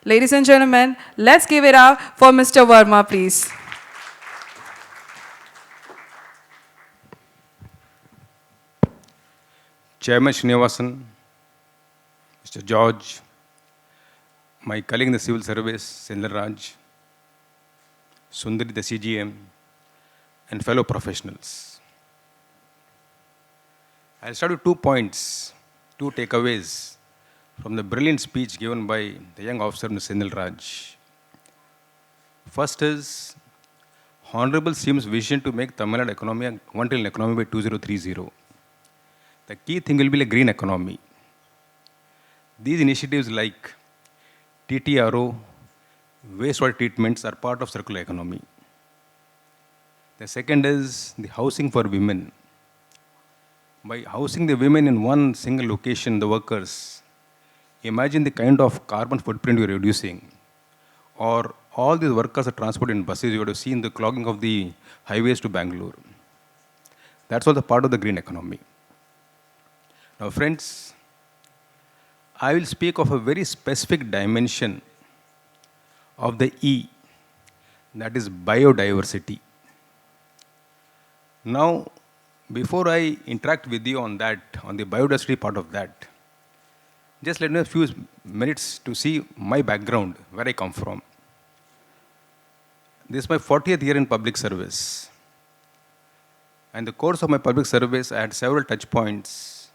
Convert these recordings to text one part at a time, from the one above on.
Ladies and gentlemen, let's give it up for Mr. Verma, please. Chairman Srinivasan, Mr. George, my colleague in the civil service, Sendar Raj, Sundari, the CGM, and fellow professionals. I'll start with 2 points, two takeaways from the brilliant speech given by the young officer, Mr. Sendar Raj. First is Honorable CM's vision to make Tamil Nadu economy a 1 trillion economy by 2030. The key thing will be a green economy. These initiatives like TTRO, wastewater treatments are part of circular economy. The second is the housing for women. By housing the women in one single location, the workers, imagine the kind of carbon footprint you're reducing. Or all these workers are transported in buses. You would have seen the clogging of the highways to Bangalore. That's all the part of the green economy. Now, friends, I will speak of a very specific dimension of the E, that is biodiversity. Now, before I interact with you on that, on the biodiversity part of that, just let me have a few minutes to see my background, where I come from. This is my 40th year in public service. And in the course of my public service, I had several touch points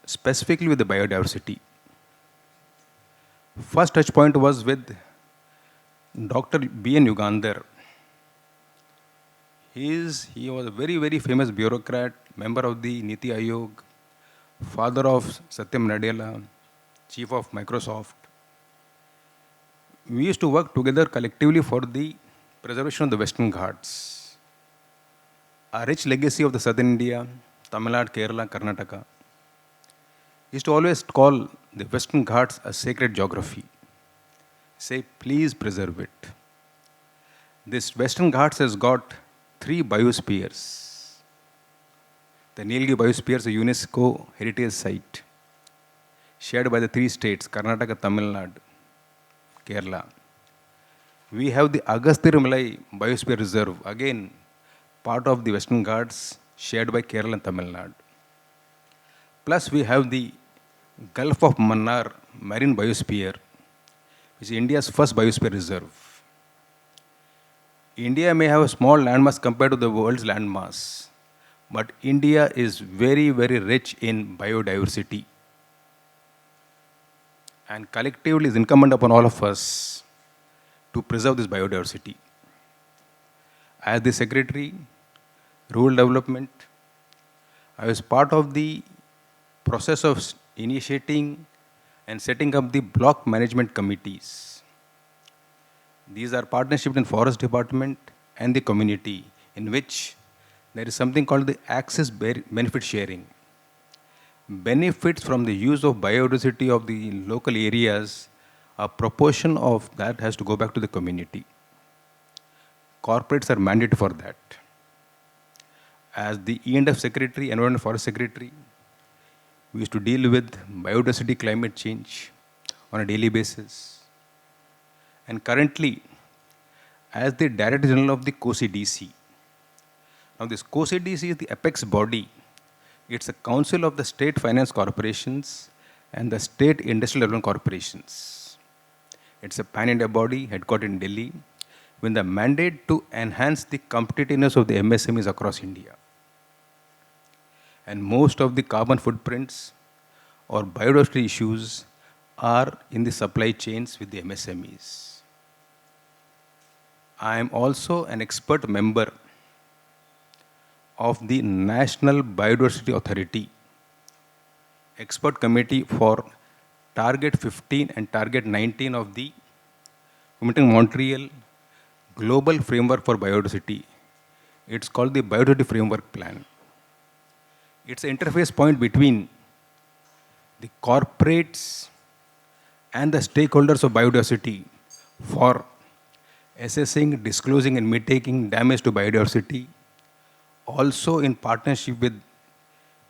specifically with the biodiversity. First touch point was with Dr. B.N. Yugandhar. He was a very, very famous bureaucrat, member of the Niti Aayog, father of Satyam Nadella, chief of Microsoft. We used to work together collectively for the preservation of the Western Ghats, a rich legacy of the Southern India, Tamil Nadu, Kerala, Karnataka. He used to always call the Western Ghats a sacred geography. Say, please preserve it. This Western Ghats has got 3 biospheres. The Nilgiri biosphere is a UNESCO heritage site shared by the 3 states, Karnataka, Tamil Nadu, Kerala. We have the Agasthyarmalai Biosphere Reserve, again part of the Western Ghats shared by Kerala and Tamil Nadu. Plus we have the Gulf of Mannar Marine Biosphere, which is India's first biosphere reserve. India may have a small landmass compared to the world's landmass, but India is very, very rich in biodiversity. And collectively, it is incumbent upon all of us to preserve this biodiversity. As the Secretary, Rural Development, I was part of the process of initiating and setting up the block management committees. These are partnerships in Forest Department and the community, in which there is something called the access benefit sharing. Benefits from the use of biodiversity of the local areas, a proportion of that has to go back to the community. Corporates are mandated for that. As the E&F Secretary, Environment and Forest Secretary, we used to deal with biodiversity, climate change on a daily basis. And currently, as the Director General of the COSI-DC, now this COSI-DC is the apex body. It's a council of the state finance corporations and the state industrial development corporations. It's a pan-India body headquartered in Delhi with the mandate to enhance the competitiveness of the MSMEs across India. And most of the carbon footprints or biodiversity issues are in the supply chains with the MSMEs. I am also an expert member of the National Biodiversity Authority expert committee for Target 15 and Target 19 of the Montreal Global Framework for Biodiversity. It's called the Biodiversity Framework Plan. It's an interface point between the corporates and the stakeholders of biodiversity for assessing, disclosing, and mitigating damage to biodiversity, also in partnership with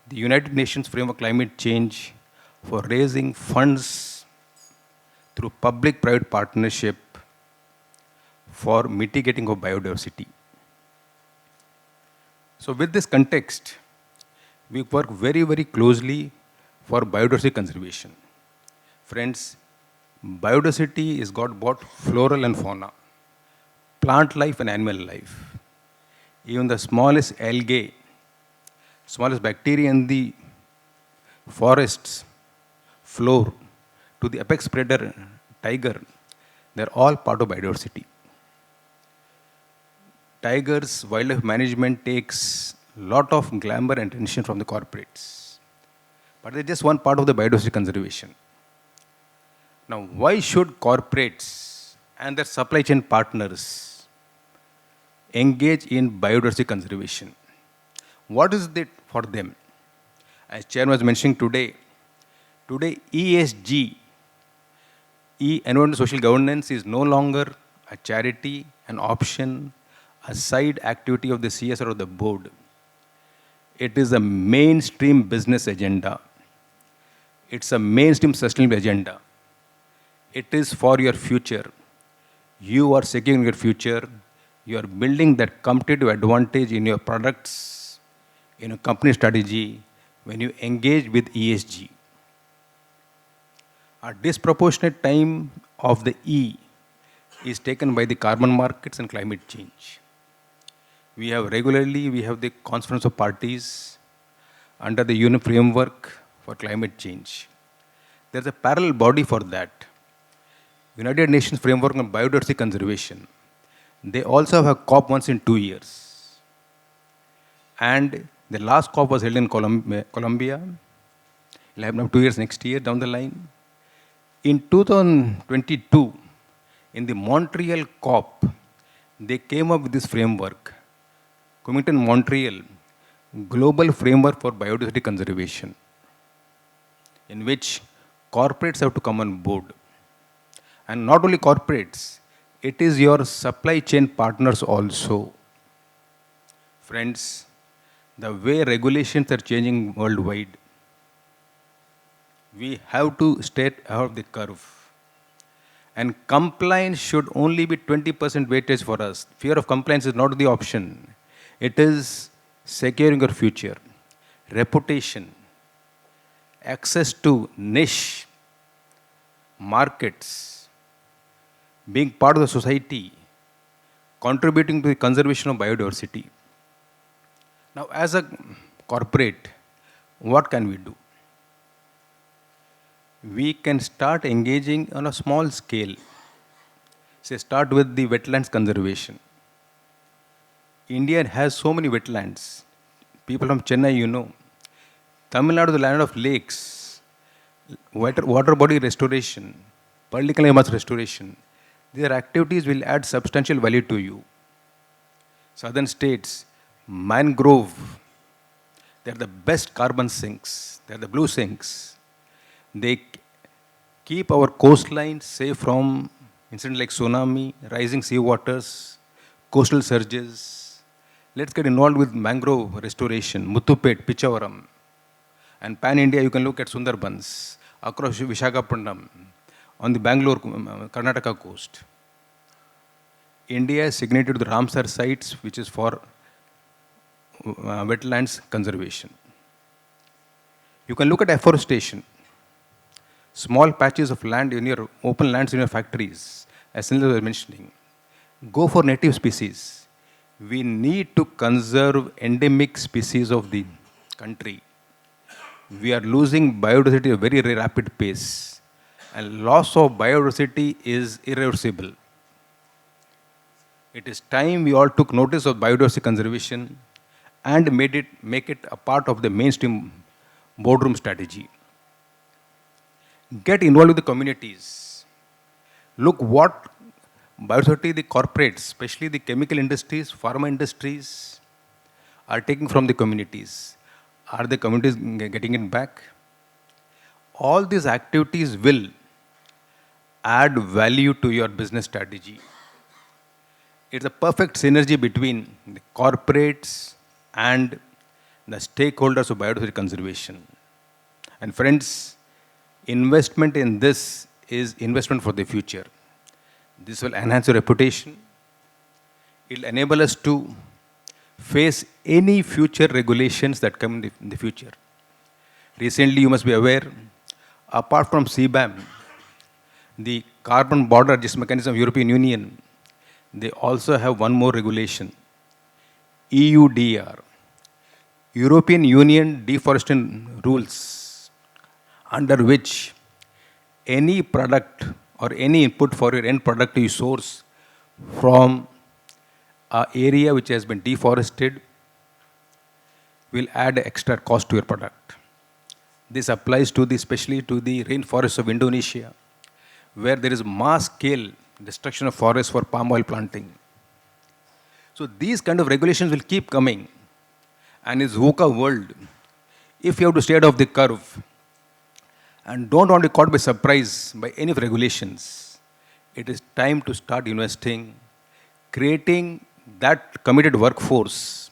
the United Nations Framework Climate Change for raising funds through public-private partnership for mitigating of biodiversity. So with this context, we work very, very closely for biodiversity conservation. Friends, biodiversity is got both floral and fauna, plant life and animal life. Even the smallest algae, smallest bacteria in the forests, floor, to the apex predator, tiger, they're all part of biodiversity. Tigers, wildlife management takes lot of glamour and attention from the corporates. But they're just one part of the biodiversity conservation. Now, why should corporates and their supply chain partners engage in biodiversity conservation? What is it for them? As Chairman was mentioning today ESG, Environmental Social Governance, is no longer a charity, an option, a side activity of the CSR or the board. It is a mainstream business agenda. It's a mainstream sustainable agenda. It is for your future. You are securing your future. You are building that competitive advantage in your products, in your company strategy, when you engage with ESG. A disproportionate time of the E is taken by the carbon markets and climate change. We have the conference of parties under the UN framework for climate change. There's a parallel body for that. United Nations framework on biodiversity conservation. They also have a COP once in 2 years. And the last COP was held in Colombia. It'll happen 2 years next year down the line. In 2022, in the Montreal COP, they came up with this framework, Comité Montreal, Global Framework for Biodiversity Conservation, in which corporates have to come on board. And not only corporates, it is your supply chain partners also. Friends, the way regulations are changing worldwide, we have to stay ahead of the curve. And compliance should only be 20% weightage for us. Fear of compliance is not the option. It is securing your future, reputation, access to niche markets, being part of the society, contributing to the conservation of biodiversity. Now, as a corporate, what can we do? We can start engaging on a small scale. Say, start with the wetlands conservation. India has so many wetlands. People from Chennai, you know. Tamil Nadu, the land of lakes, water body restoration, political mass restoration. Their activities will add substantial value to you. Southern states, mangrove, they're the best carbon sinks. They're the blue sinks. They keep our coastline safe from incidents like tsunami, rising sea waters, coastal surges. Let's get involved with mangrove restoration, Muthupet, Pichavaram. And pan-India, you can look at Sundarbans, across Visakhapatnam, on the Bangalore, Karnataka coast. India has signatory to the Ramsar sites, which is for wetlands conservation. You can look at afforestation. Small patches of land in your open lands in your factories, as Sunil was mentioning. Go for native species. We need to conserve endemic species of the country. We are losing biodiversity at a very rapid pace. And loss of biodiversity is irreversible. It is time we all took notice of biodiversity conservation and make it a part of the mainstream boardroom strategy. Get involved with the communities. Look what biodiversity the corporates, especially the chemical industries, pharma industries, are taking from the communities. Are the communities getting it back? All these activities will add value to your business strategy. It's a perfect synergy between the corporates and the stakeholders of biodiversity conservation. And friends, investment in this is investment for the future. This will enhance your reputation. It will enable us to face any future regulations that come in the future. Recently, you must be aware, apart from CBAM, the carbon border adjustment mechanism of European Union, they also have one more regulation, EUDR, European Union Deforestation Rules, under which any product or any input for your end product you source from an area which has been deforested will add extra cost to your product. This applies to especially to the rainforests of Indonesia, where there is mass scale destruction of forests for palm oil planting. So these kind of regulations will keep coming. And in this VUCA world, if you have to stay ahead of the curve and don't want to be caught by surprise by any of the regulations, it is time to start investing, creating that committed workforce,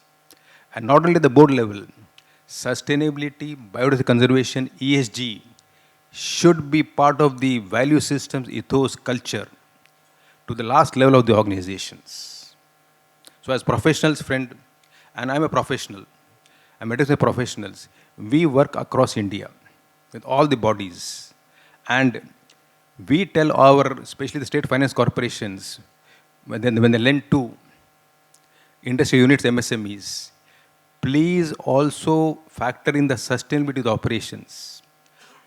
and not only at the board level, sustainability, biodiversity conservation, ESG should be part of the value systems, ethos, culture to the last level of the organizations. So as professionals, friend, and I'm a professional, I'm a professionals, we work across India with all the bodies, and we tell our, especially the state finance corporations, when they lend to industry units, MSMEs, please also factor in the sustainability of the operations.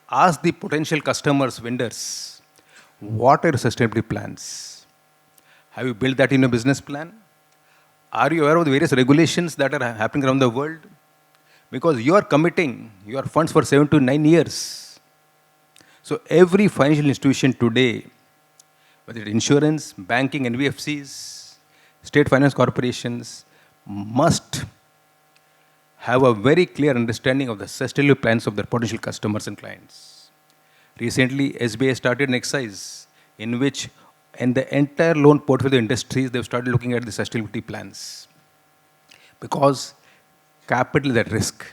Ask the potential customers, vendors, what are your sustainability plans? Have you built that in your business plan? Are you aware of the various regulations that are happening around the world? Because you are committing your funds for 7 to 9 years. So every financial institution today, whether it's insurance, banking, NBFCs, state finance corporations, must have a very clear understanding of the sustainability plans of their potential customers and clients. Recently, SBI started an exercise in which in the entire loan portfolio industries, they've started looking at the sustainability plans. Because capital is at risk.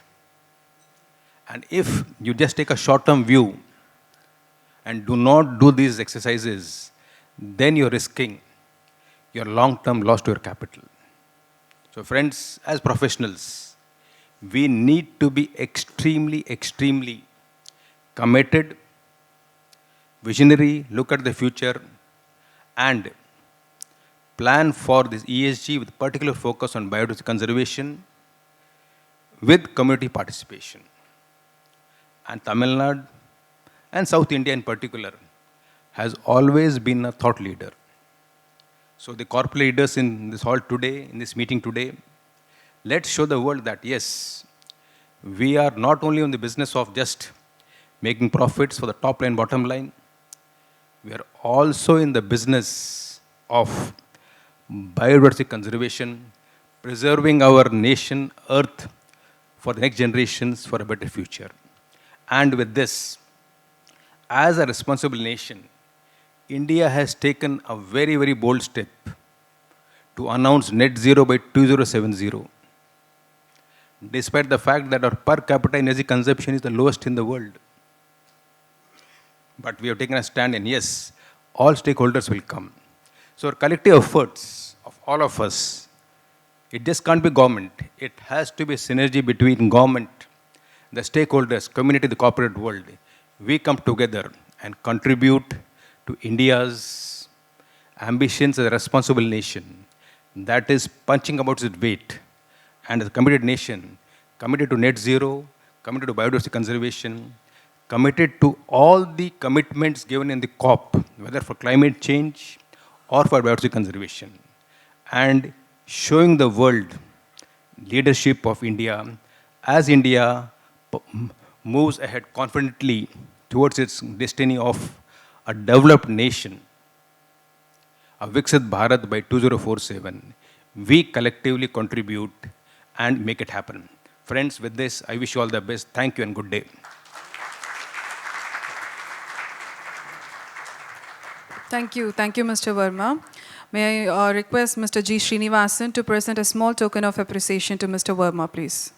And if you just take a short-term view and do not do these exercises, then you're risking your long-term loss to your capital. So friends, as professionals, we need to be extremely, extremely committed, visionary, look at the future, and plan for this ESG with particular focus on biodiversity conservation with community participation. And Tamil Nadu and South India in particular has always been a thought leader. So the corporate leaders in this hall today, in this meeting today, let's show the world that yes, we are not only in the business of just making profits for the top line, bottom line, we are also in the business of biodiversity conservation, preserving our nation, earth, for the next generations for a better future. And with this, as a responsible nation, India has taken a very, very bold step to announce net zero by 2070, despite the fact that our per capita energy consumption is the lowest in the world. But we have taken a stand, and yes, all stakeholders will come. So our collective efforts of all of us, it just can't be government. It has to be a synergy between government, the stakeholders, community, the corporate world. We come together and contribute to India's ambitions as a responsible nation that is punching about its weight, and as a committed nation, committed to net zero, committed to biodiversity conservation, committed to all the commitments given in the COP, whether for climate change or for biodiversity conservation, and showing the world leadership of India as India moves ahead confidently towards its destiny of a developed nation, a Viksit Bharat by 2047. We collectively contribute and make it happen. Friends, with this, I wish you all the best. Thank you and good day. Thank you, Mr. Verma. May I request Mr. G. Srinivasan to present a small token of appreciation to Mr. Verma, please.